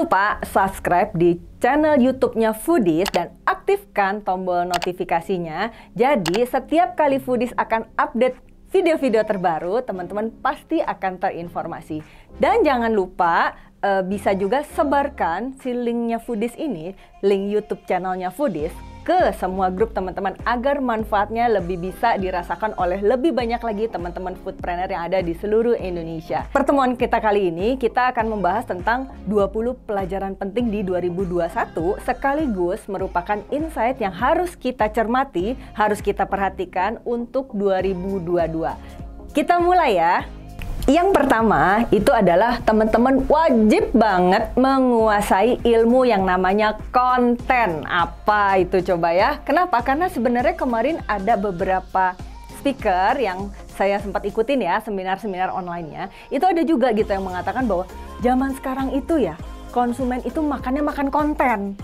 lupa subscribe di channel YouTube-nya Foodies dan aktifkan tombol notifikasinya. Jadi setiap kali Foodies akan update video-video terbaru, teman-teman pasti akan terinformasi. Dan jangan lupa bisa juga sebarkan si linknya Foodies ini, link YouTube channelnya Foodies, ke semua grup teman-teman agar manfaatnya lebih bisa dirasakan oleh lebih banyak lagi teman-teman foodpreneur yang ada di seluruh Indonesia. Pertemuan kita kali ini kita akan membahas tentang 20 pelajaran penting di 2021 sekaligus merupakan insight yang harus kita cermati, harus kita perhatikan untuk 2022. Kita mulai ya. Yang pertama itu adalah teman-teman wajib banget menguasai ilmu yang namanya konten. Apa itu coba ya? Kenapa? Karena sebenarnya kemarin ada beberapa speaker yang saya sempat ikutin ya, seminar-seminar online-nya. Itu ada juga gitu yang mengatakan bahwa zaman sekarang itu ya, konsumen itu makannya makan konten.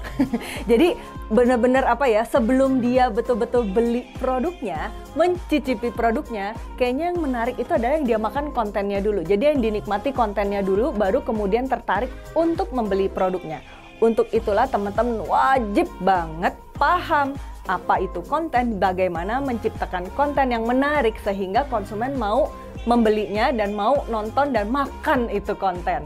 Jadi benar-benar apa ya, sebelum dia betul-betul beli produknya, mencicipi produknya, kayaknya yang menarik itu adalah yang dia makan kontennya dulu. Jadi yang dinikmati kontennya dulu, baru kemudian tertarik untuk membeli produknya. Untuk itulah teman-teman wajib banget paham apa itu konten, bagaimana menciptakan konten yang menarik sehingga konsumen mau membelinya dan mau nonton dan makan itu konten.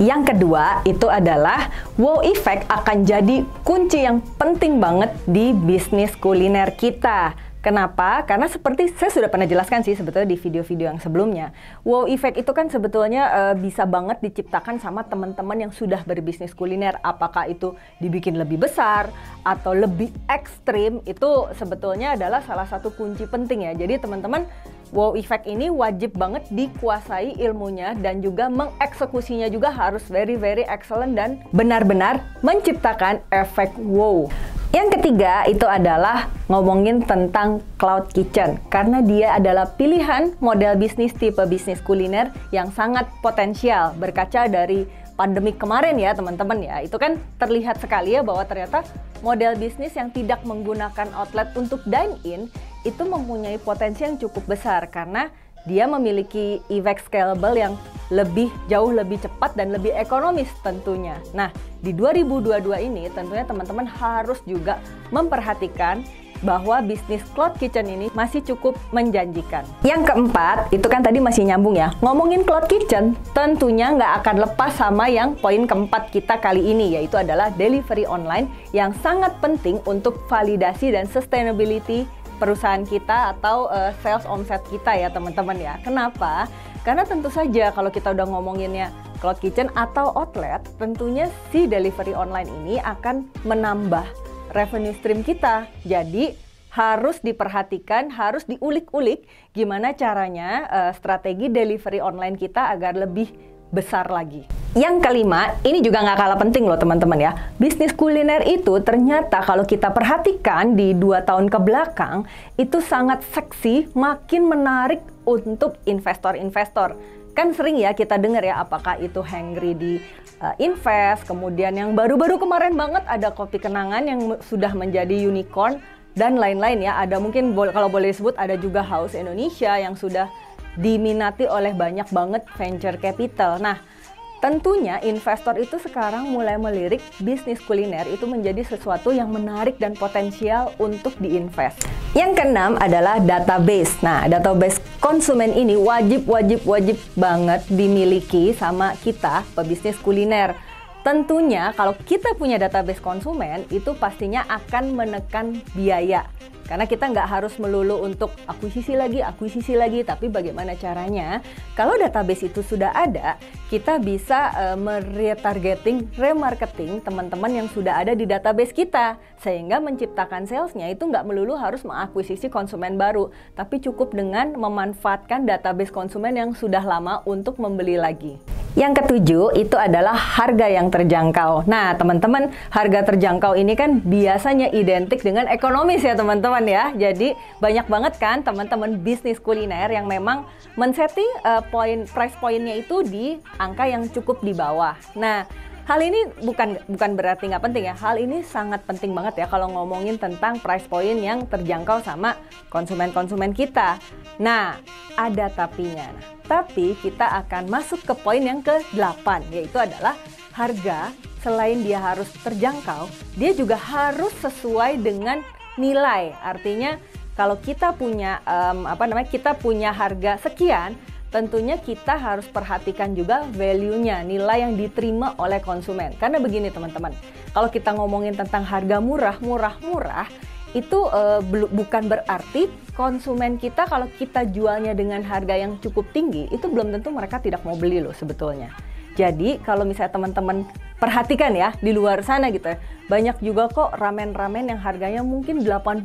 Yang kedua itu adalah wow effect akan jadi kunci yang penting banget di bisnis kuliner kita. Kenapa? Karena seperti saya sudah pernah jelaskan sih sebetulnya di video-video yang sebelumnya. Wow effect itu kan sebetulnya bisa banget diciptakan sama teman-teman yang sudah berbisnis kuliner. Apakah itu dibikin lebih besar atau lebih ekstrim, itu sebetulnya adalah salah satu kunci penting ya. Jadi teman-teman, wow effect ini wajib banget dikuasai ilmunya dan juga mengeksekusinya juga harus very excellent dan benar-benar menciptakan efek wow. Yang ketiga itu adalah ngomongin tentang cloud kitchen, karena dia adalah pilihan model bisnis tipe bisnis kuliner yang sangat potensial. Berkaca dari pandemi kemarin ya teman-teman ya, itu kan terlihat sekali ya bahwa ternyata model bisnis yang tidak menggunakan outlet untuk dine-in itu mempunyai potensi yang cukup besar karena dia memiliki effect scalable yang jauh lebih cepat dan lebih ekonomis tentunya. Nah, di 2022 ini tentunya teman-teman harus juga memperhatikan bahwa bisnis cloud kitchen ini masih cukup menjanjikan. Yang keempat, itu kan tadi masih nyambung ya. Ngomongin cloud kitchen, tentunya nggak akan lepas sama yang poin keempat kita kali ini, yaitu adalah delivery online yang sangat penting untuk validasi dan sustainability perusahaan kita atau sales omset kita ya teman-teman ya. Kenapa? Karena tentu saja kalau kita udah ngomonginnya cloud kitchen atau outlet, tentunya si delivery online ini akan menambah revenue stream kita. Jadi harus diperhatikan, harus diulik-ulik gimana caranya strategi delivery online kita agar lebih besar lagi. Yang kelima, ini juga nggak kalah penting loh teman-teman ya. Bisnis kuliner itu ternyata kalau kita perhatikan di 2 tahun ke belakang, itu sangat seksi, makin menarik untuk investor-investor. Kan sering ya kita dengar ya, apakah itu Hengri di invest, kemudian yang baru-baru kemarin banget ada Kopi Kenangan yang sudah menjadi unicorn, dan lain-lain ya. Ada mungkin kalau boleh disebut ada juga House Indonesia yang sudah diminati oleh banyak banget venture capital. Nah, tentunya investor itu sekarang mulai melirik bisnis kuliner itu menjadi sesuatu yang menarik dan potensial untuk diinvest. Yang keenam adalah database. Nah, database konsumen ini wajib banget dimiliki sama kita pebisnis kuliner. Tentunya kalau kita punya database konsumen itu pastinya akan menekan biaya. Karena kita nggak harus melulu untuk akuisisi lagi, tapi bagaimana caranya? Kalau database itu sudah ada, kita bisa remarketing teman-teman yang sudah ada di database kita. Sehingga menciptakan salesnya itu nggak melulu harus mengakuisisi konsumen baru, tapi cukup dengan memanfaatkan database konsumen yang sudah lama untuk membeli lagi. Yang ketujuh itu adalah harga yang terjangkau. Nah teman-teman, harga terjangkau ini kan biasanya identik dengan ekonomis ya teman-teman ya. Jadi banyak banget kan teman-teman bisnis kuliner yang memang men-setting price point-nya itu di angka yang cukup di bawah. Nah hal ini bukan berarti nggak penting ya. Hal ini sangat penting banget ya kalau ngomongin tentang price point yang terjangkau sama konsumen-konsumen kita. Nah, ada tapinya. Tapi kita akan masuk ke poin yang ke-8, yaitu adalah harga selain dia harus terjangkau, dia juga harus sesuai dengan nilai. Artinya kalau kita punya kita punya harga sekian, tentunya kita harus perhatikan juga value-nya, nilai yang diterima oleh konsumen. Karena begini teman-teman, kalau kita ngomongin tentang harga murah, itu bukan berarti konsumen kita kalau kita jualnya dengan harga yang cukup tinggi, itu belum tentu mereka tidak mau beli loh sebetulnya. Jadi kalau misalnya teman-teman perhatikan ya, di luar sana gitu ya, banyak juga kok ramen-ramen yang harganya mungkin 80.000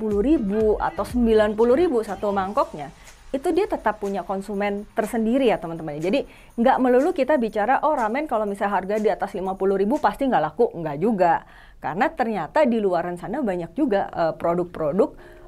atau 90.000 satu mangkoknya. Itu dia tetap punya konsumen tersendiri ya teman-teman. Jadi nggak melulu kita bicara, oh ramen kalau misalnya harga di atas 50.000 pasti nggak laku. Nggak juga. Karena ternyata di luaran sana banyak juga produk-produk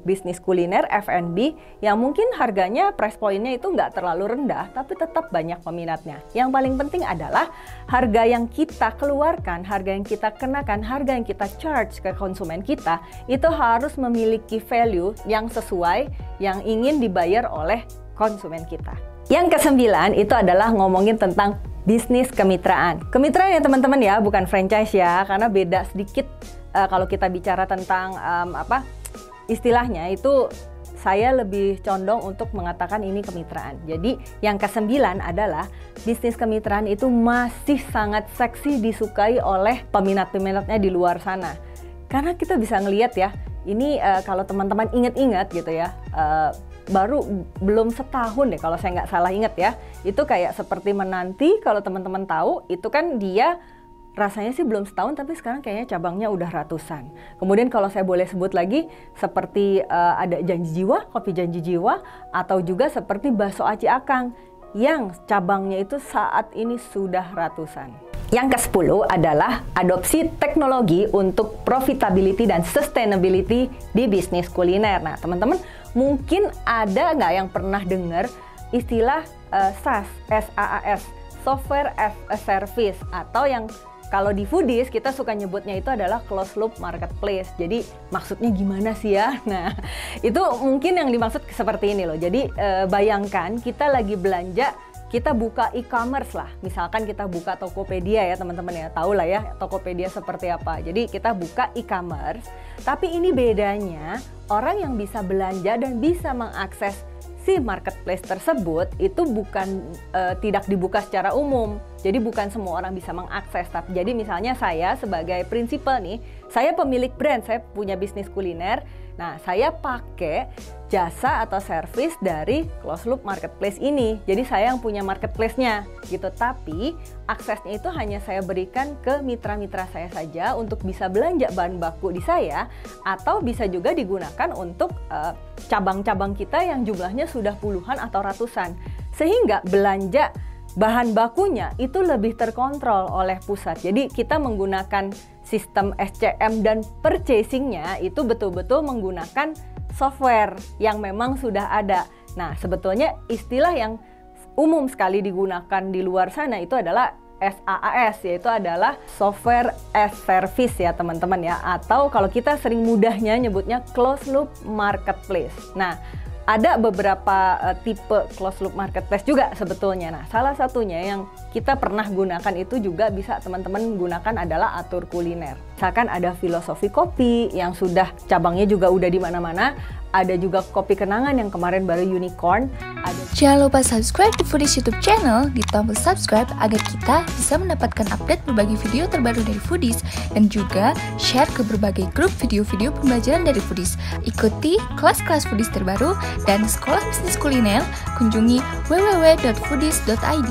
bisnis kuliner, F&B, yang mungkin harganya price point-nya itu nggak terlalu rendah, tapi tetap banyak peminatnya. Yang paling penting adalah harga yang kita keluarkan, harga yang kita kenakan, harga yang kita charge ke konsumen kita, itu harus memiliki value yang sesuai, yang ingin dibayar oleh konsumen kita. Yang ke-9 itu adalah ngomongin tentang bisnis kemitraan. Kemitraan ya teman-teman ya, bukan franchise ya, karena beda sedikit kalau kita bicara tentang istilahnya itu saya lebih condong untuk mengatakan ini kemitraan. Jadi yang ke-9 adalah bisnis kemitraan itu masih sangat seksi disukai oleh peminat-peminatnya di luar sana. Karena kita bisa ngelihat ya, ini kalau teman-teman ingat-ingat gitu ya, belum setahun deh kalau saya nggak salah ingat ya. Itu kayak seperti menanti, kalau teman-teman tahu, itu kan dia rasanya sih belum setahun, tapi sekarang kayaknya cabangnya udah ratusan. Kemudian kalau saya boleh sebut lagi, seperti ada Janji Jiwa, Kopi Janji Jiwa, atau juga seperti Bakso Aci Akang, yang cabangnya itu saat ini sudah ratusan. Yang ke-10 adalah adopsi teknologi untuk profitability dan sustainability di bisnis kuliner. Nah teman-teman, mungkin ada nggak yang pernah dengar istilah SaaS, SaaS, Software as a Service, atau yang kalau di foodies kita suka nyebutnya itu adalah closed loop marketplace. Jadi maksudnya gimana sih ya? Nah itu mungkin yang dimaksud seperti ini loh. Jadi bayangkan kita lagi belanja, kita buka e-commerce lah. Misalkan kita buka Tokopedia ya teman-teman ya. Tahu lah ya Tokopedia seperti apa. Jadi kita buka e-commerce. Tapi ini bedanya orang yang bisa belanja dan bisa mengakses si marketplace tersebut itu bukan tidak dibuka secara umum. Jadi bukan semua orang bisa mengakses. Tapi jadi misalnya saya sebagai prinsipal nih, saya pemilik brand, saya punya bisnis kuliner. Nah, saya pakai jasa atau service dari closed loop marketplace ini. Jadi saya yang punya marketplace-nya gitu. Tapi aksesnya itu hanya saya berikan ke mitra-mitra saya saja untuk bisa belanja bahan baku di saya, atau bisa juga digunakan untuk cabang-cabang kita yang jumlahnya sudah puluhan atau ratusan. Sehingga belanja bahan bakunya itu lebih terkontrol oleh pusat. Jadi kita menggunakan sistem SCM dan purchasing-nya itu betul-betul menggunakan software yang memang sudah ada. Nah, sebetulnya istilah yang umum sekali digunakan di luar sana itu adalah SaaS, yaitu adalah Software as Service ya teman-teman ya. Atau kalau kita sering mudahnya nyebutnya closed loop marketplace. Nah, ada beberapa tipe closed loop marketplace juga sebetulnya. Nah, salah satunya yang kita pernah gunakan itu juga bisa teman-teman gunakan adalah Atur Kuliner. Misalkan ada Filosofi Kopi yang sudah cabangnya juga udah di mana-mana. Ada juga Kopi Kenangan yang kemarin baru unicorn. Jangan lupa subscribe di Foodies YouTube channel, di tombol subscribe agar kita bisa mendapatkan update berbagai video terbaru dari Foodies dan juga share ke berbagai grup video-video pembelajaran dari Foodies. Ikuti kelas-kelas Foodies terbaru dan sekolah bisnis kuliner, kunjungi www.foodies.id.